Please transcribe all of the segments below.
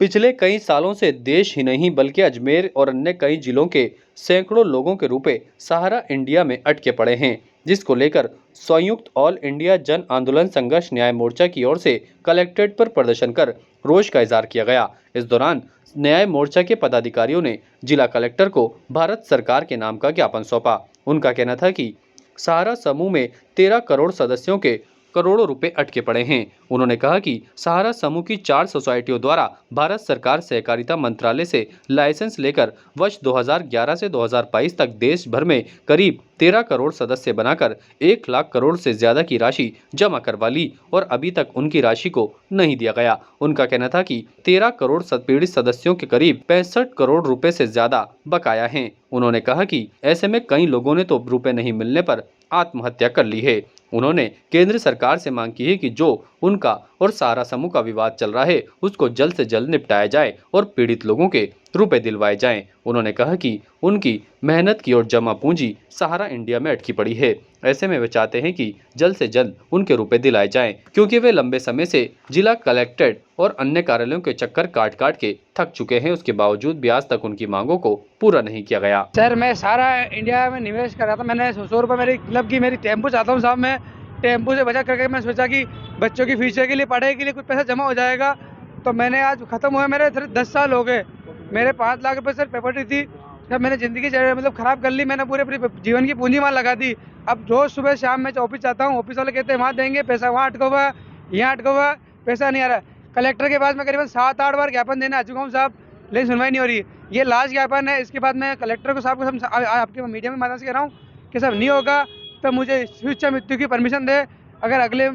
पिछले कई सालों से देश ही नहीं बल्कि अजमेर और अन्य कई जिलों के सैकड़ों लोगों के रुपए सहारा इंडिया में अटके पड़े हैं, जिसको लेकर संयुक्त ऑल इंडिया जन आंदोलन संघर्ष न्याय मोर्चा की ओर से कलेक्ट्रेट पर प्रदर्शन कर रोष का इजहार किया गया। इस दौरान न्याय मोर्चा के पदाधिकारियों ने जिला कलेक्टर को भारत सरकार के नाम का ज्ञापन सौंपा। उनका कहना था कि सहारा समूह में 13 करोड़ सदस्यों के करोड़ों रुपए अटके पड़े हैं। उन्होंने कहा कि सहारा समूह की 4 सोसाइटियों द्वारा भारत सरकार सहकारिता मंत्रालय से लाइसेंस लेकर वर्ष 2011 से 2022 तक देश भर में करीब 13 करोड़ सदस्य बनाकर 1 लाख करोड़ से ज्यादा की राशि जमा करवा ली और अभी तक उनकी राशि को नहीं दिया गया। उनका कहना था कि 13 करोड़ पीड़ित सदस्यों के करीब 65 करोड़ रुपए से ज्यादा बकाया हैं। उन्होंने कहा कि ऐसे में कई लोगों ने तो रुपए नहीं मिलने पर आत्महत्या कर ली है। उन्होंने केंद्र सरकार से मांग की है कि जो उनका और सहारा समूह का विवाद चल रहा है उसको जल्द से जल्द निपटाया जाए और पीड़ित लोगों के रुपए दिलवाए जाएं। उन्होंने कहा कि उनकी मेहनत की और जमा पूंजी सहारा इंडिया में अटकी पड़ी है। ऐसे में वे चाहते हैं कि जल्द से जल्द उनके रुपए दिलाए जाएं, क्योंकि वे लंबे समय से जिला कलेक्ट्रेट और अन्य कार्यालयों के चक्कर काट काट के थक चुके हैं। उसके बावजूद भी आज तक उनकी मांगों को पूरा नहीं किया गया। सर, मैं सारा इंडिया में निवेश कर रहा था। मैंने 100 रुपये मेरी मतलब की मेरी टेम्पो चाहता हूँ साहब। मैं टेम्पो से बचत करके मैं सोचा कि बच्चों की फ्यूचर के लिए, पढ़ाई के लिए कुछ पैसा जमा हो जाएगा। तो मैंने आज खत्म हुआ, मेरे 10 साल हो गए। मेरे 5 लाख रुपए सर प्रॉपर्टी थी। जब मैंने ज़िंदगी मतलब ख़राब कर ली, मैंने पूरे अपनी जीवन की पूंजी वहाँ लगा दी। अब रोज़ सुबह शाम मैं ऑफिस जाता हूँ, ऑफिस वाले कहते हैं वहाँ देंगे पैसा, वहाँ अटका हुआ है, यहाँ अटका हुआ है, पैसा नहीं आ रहा। कलेक्टर के पास मैं करीबन 7-8 बार ज्ञापन देने आ चुका हूँ साहब, लेकिन सुनवाई नहीं हो रही। ये लास्ट ज्ञापन है। इसके बाद मैं कलेक्टर को साहब को आपके मीडिया में माध्यम से कह रहा हूँ कि सब नहीं होगा तो मुझे शिक्षा मृत्यु की परमिशन दे। अगर अगले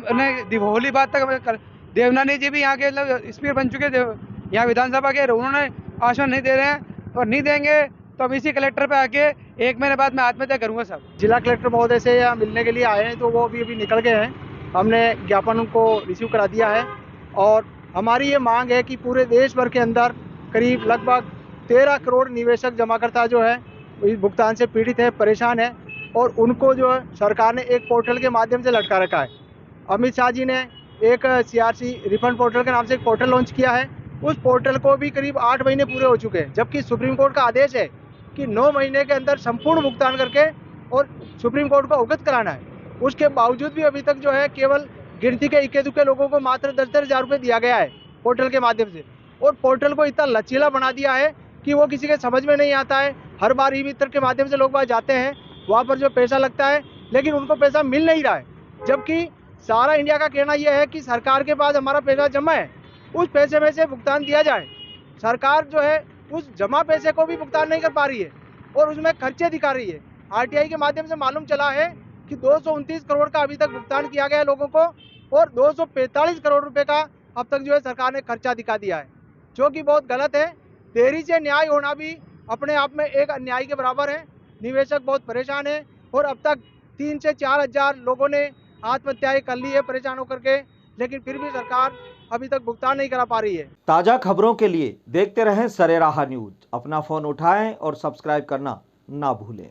होली बाद तक देवनानी जी भी यहाँ के स्पीकर बन चुके थे, यहाँ विधानसभा के, उन्होंने आश्वासन नहीं दे रहे हैं और नहीं देंगे तो हम इसी कलेक्टर पे आके 1 महीने बाद मैं आत्महत्या करूंगा साहब। जिला कलेक्टर महोदय से यहाँ मिलने के लिए आए हैं, तो वो अभी निकल गए हैं। हमने ज्ञापन उनको रिसीव करा दिया है और हमारी ये मांग है कि पूरे देश भर के अंदर करीब लगभग 13 करोड़ निवेशक जमाकर्ता जो है इस भुगतान से पीड़ित है, परेशान है और उनको जो है सरकार ने एक पोर्टल के माध्यम से लटका रखा है। अमित शाह जी ने एक CRC रिफंड पोर्टल के नाम से एक पोर्टल लॉन्च किया है। उस पोर्टल को भी करीब 8 महीने पूरे हो चुके हैं, जबकि सुप्रीम कोर्ट का आदेश है कि 9 महीने के अंदर संपूर्ण भुगतान करके और सुप्रीम कोर्ट को अवगत कराना है। उसके बावजूद भी अभी तक जो है केवल गिनती के इक्के दुक्के लोगों को मात्र 10-10 हज़ार रुपये दिया गया है पोर्टल के माध्यम से। और पोर्टल को इतना लचीला बना दिया है कि वो किसी के समझ में नहीं आता है। हर बार ई-मित्र के माध्यम से लोग वहाँ जाते हैं, वहाँ पर जो पैसा लगता है लेकिन उनको पैसा मिल नहीं रहा है। जबकि सारा इंडिया का कहना यह है कि सरकार के पास हमारा पैसा जमा है, उस पैसे में से भुगतान दिया जाए। सरकार जो है उस जमा पैसे को भी भुगतान नहीं कर पा रही है और उसमें खर्चे दिखा रही है। RTI के माध्यम से मालूम चला है कि 229 करोड़ का अभी तक भुगतान किया गया है लोगों को और 245 करोड़ रुपए का अब तक जो है सरकार ने खर्चा दिखा दिया है, जो कि बहुत गलत है। देरी से न्याय होना भी अपने आप में एक अन्याय के बराबर है। निवेशक बहुत परेशान है और अब तक 3 से 4 हज़ार लोगों ने आत्महत्याएं कर ली है परेशान होकर के, लेकिन फिर भी सरकार अभी तक भुगतान नहीं करा पा रही है। ताज़ा खबरों के लिए देखते रहें सरेराह न्यूज। अपना फ़ोन उठाएं और सब्सक्राइब करना ना भूलें।